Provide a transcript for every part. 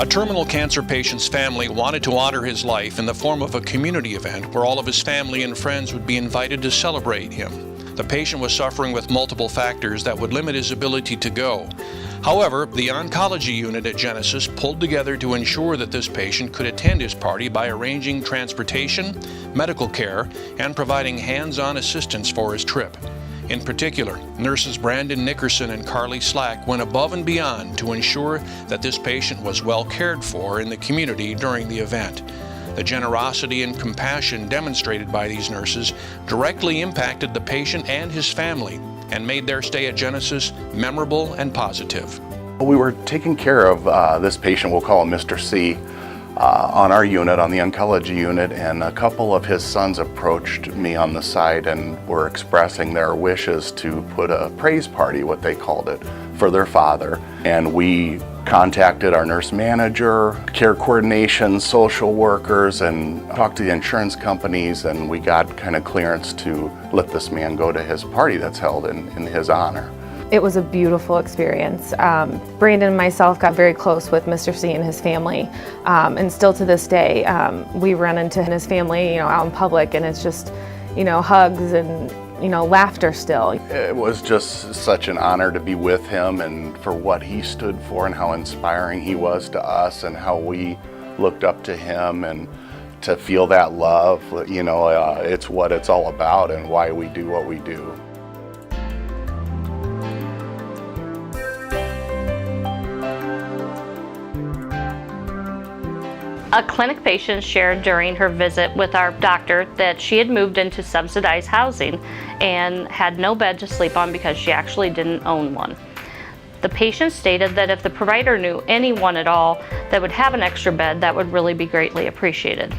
A terminal cancer patient's family wanted to honor his life in the form of a community event where all of his family and friends would be invited to celebrate him. The patient was suffering with multiple factors that would limit his ability to go. However, the oncology unit at Genesis pulled together to ensure that this patient could attend his party by arranging transportation, medical care, and providing hands-on assistance for his trip. In particular, nurses Brandon Nickerson and Carly Slack went above and beyond to ensure that this patient was well cared for in the community during the event. The generosity and compassion demonstrated by these nurses directly impacted the patient and his family and made their stay at Genesis memorable and positive. We were taking care of this patient, we'll call him Mr. C, on our unit, on the oncology unit, and a couple of his sons approached me on the side and were expressing their wishes to put a praise party, what they called it, for their father. And we contacted our nurse manager, care coordination, social workers, and talked to the insurance companies, and we got kind of clearance to let this man go to his party that's held in his honor. It was a beautiful experience. Brandon and myself got very close with Mr. C and his family, and still to this day, we run into his family, out in public, and it's just, hugs and, laughter still. It was just such an honor to be with him and for what he stood for and how inspiring he was to us and how we looked up to him, and to feel that love, it's what it's all about and why we do what we do. A clinic patient shared during her visit with our doctor that she had moved into subsidized housing and had no bed to sleep on because she actually didn't own one. The patient stated that if the provider knew anyone at all that would have an extra bed, that would really be greatly appreciated.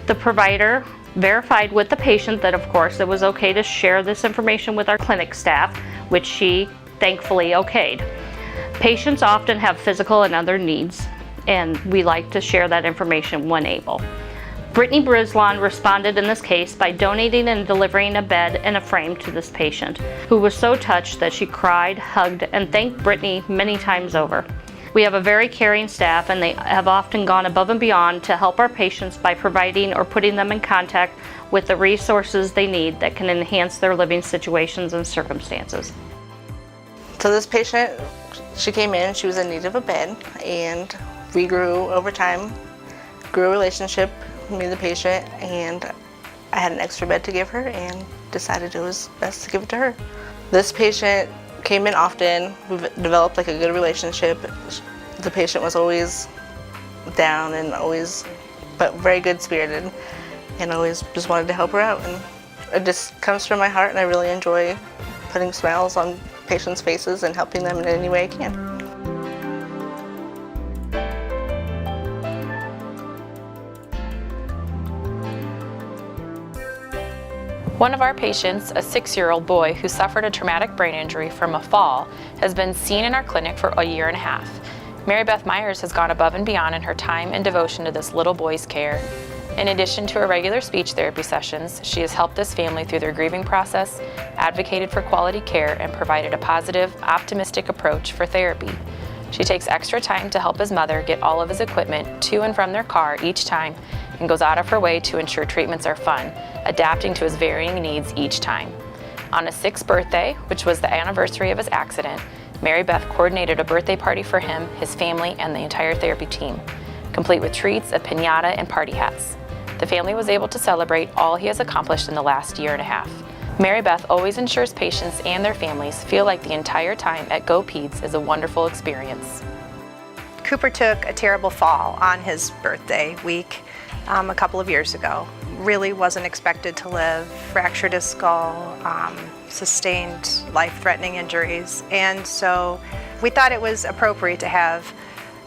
The provider verified with the patient that, of course, it was okay to share this information with our clinic staff, which she thankfully okayed. Patients often have physical and other needs, and we like to share that information when able. Brittany Brislon responded in this case by donating and delivering a bed and a frame to this patient, who was so touched that she cried, hugged, and thanked Brittany many times over. We have a very caring staff, and they have often gone above and beyond to help our patients by providing or putting them in contact with the resources they need that can enhance their living situations and circumstances. So this patient, she came in, she was in need of a bed, and we grew over time, grew a relationship, me and the patient, and I had an extra bed to give her and decided it was best to give it to her. This patient came in often. We've developed a good relationship. The patient was always down and but very good spirited, and always just wanted to help her out. And it just comes from my heart, and I really enjoy putting smiles on patients' faces and helping them in any way I can. One of our patients, a 6-year-old boy who suffered a traumatic brain injury from a fall, has been seen in our clinic for a year and a half. Mary Beth Myers has gone above and beyond in her time and devotion to this little boy's care. In addition to her regular speech therapy sessions, she has helped this family through their grieving process, advocated for quality care, and provided a positive, optimistic approach for therapy. She takes extra time to help his mother get all of his equipment to and from their car each time, and goes out of her way to ensure treatments are fun, adapting to his varying needs each time. On his 6th birthday, which was the anniversary of his accident, Mary Beth coordinated a birthday party for him, his family, and the entire therapy team, complete with treats, a piñata, and party hats. The family was able to celebrate all he has accomplished in the last year and a half. Mary Beth always ensures patients and their families feel like the entire time at Go Peds is a wonderful experience. Cooper took a terrible fall on his birthday week a couple of years ago. Really wasn't expected to live, fractured his skull, sustained life-threatening injuries, and so we thought it was appropriate to have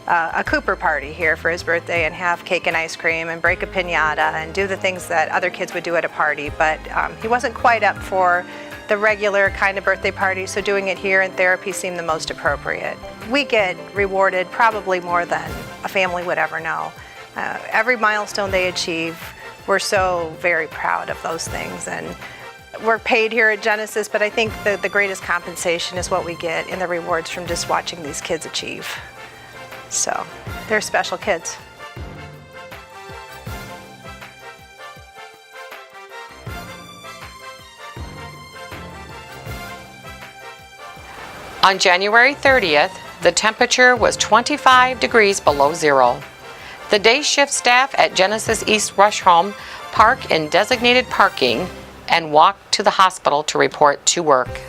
a Cooper party here for his birthday and have cake and ice cream and break a piñata and do the things that other kids would do at a party, but he wasn't quite up for the regular kind of birthday party, so doing it here in therapy seemed the most appropriate. We get rewarded probably more than a family would ever know. Every milestone they achieve, we're so very proud of those things, and we're paid here at Genesis, but I think the greatest compensation is what we get in the rewards from just watching these kids achieve. So They're special kids. On January 30th, the temperature was 25 degrees below zero. The day shift staff at Genesis East Rush Home park in designated parking and walk to the hospital to report to work.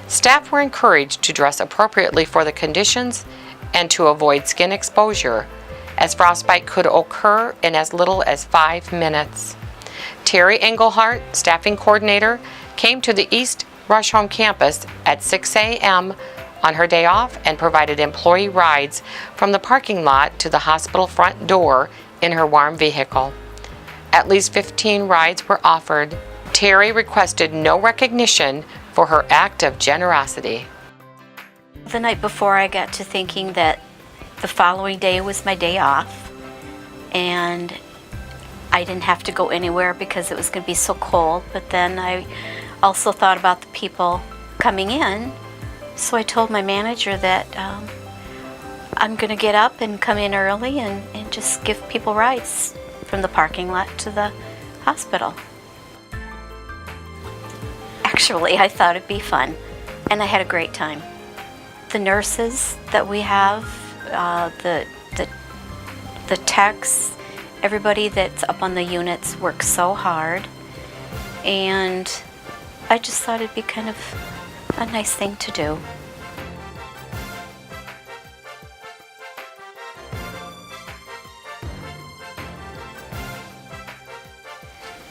Staff were encouraged to dress appropriately for the conditions and to avoid skin exposure, as frostbite could occur in as little as 5 minutes. Terry Engelhart, staffing coordinator, came to the East Rush Home campus at 6 a.m. on her day off and provided employee rides from the parking lot to the hospital front door in her warm vehicle. At least 15 rides were offered. Terry requested no recognition for her act of generosity. The night before, I got to thinking that the following day was my day off, and I didn't have to go anywhere because it was going to be so cold. But then I also thought about the people coming in, so I told my manager that I'm going to get up and come in early and just give people rides from the parking lot to the hospital. Actually, I thought it'd be fun, and I had a great time. The nurses that we have, the techs, everybody that's up on the units works so hard, and I just thought it'd be kind of a nice thing to do.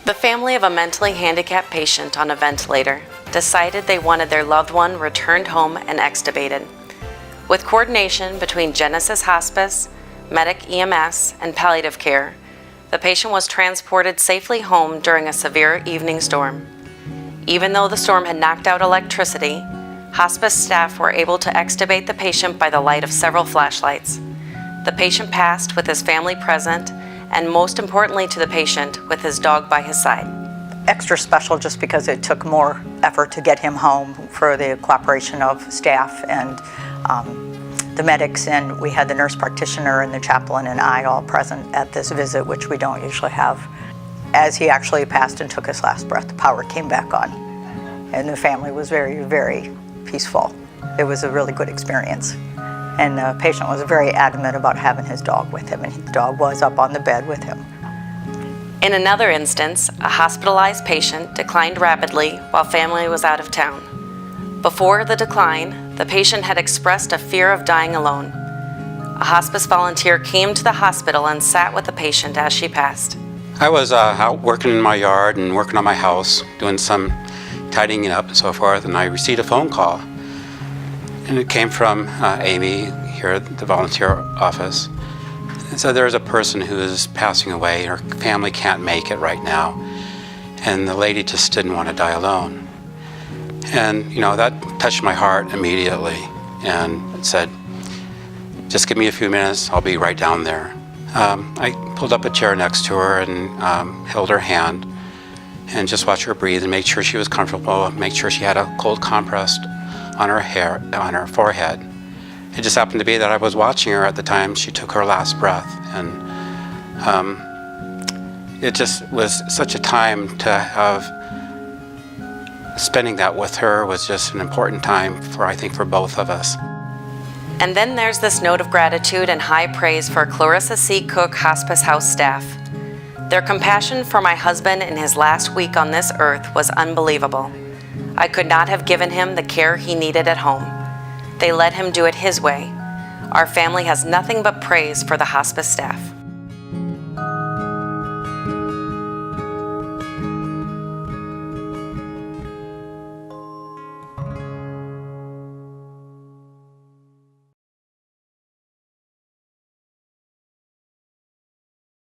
The family of a mentally handicapped patient on a ventilator decided they wanted their loved one returned home and extubated. With coordination between Genesis Hospice, Medic EMS, and palliative care, the patient was transported safely home during a severe evening storm. Even though the storm had knocked out electricity, hospice staff were able to extubate the patient by the light of several flashlights. The patient passed with his family present, and most importantly to the patient, with his dog by his side. Extra special just because it took more effort to get him home for the cooperation of staff and the medics, and we had the nurse practitioner and the chaplain and I all present at this visit, which we don't usually have. As he actually passed and took his last breath, the power came back on, and the family was very, very peaceful. It was a really good experience. And the patient was very adamant about having his dog with him, and the dog was up on the bed with him. In another instance, a hospitalized patient declined rapidly while family was out of town. Before the decline, the patient had expressed a fear of dying alone. A hospice volunteer came to the hospital and sat with the patient as she passed. I was out working in my yard and working on my house, doing some tidying up and so forth, and I received a phone call. And it came from Amy here at the volunteer office. And so there's a person who is passing away. Her family can't make it right now. And the lady just didn't want to die alone. And, you know, that touched my heart immediately. And it said, just give me a few minutes, I'll be right down there. I pulled up a chair next to her and held her hand and just watched her breathe and made sure she was comfortable, make sure she had a cold compress on her hair, on her forehead. It just happened to be that I was watching her at the time she took her last breath, and it just was such a time to have. Spending that with her was just an important time I think for both of us. And then there's this note of gratitude and high praise for Clarissa C. Cook Hospice House staff. Their compassion for my husband in his last week on this earth was unbelievable. I could not have given him the care he needed at home. They let him do it his way. Our family has nothing but praise for the hospice staff.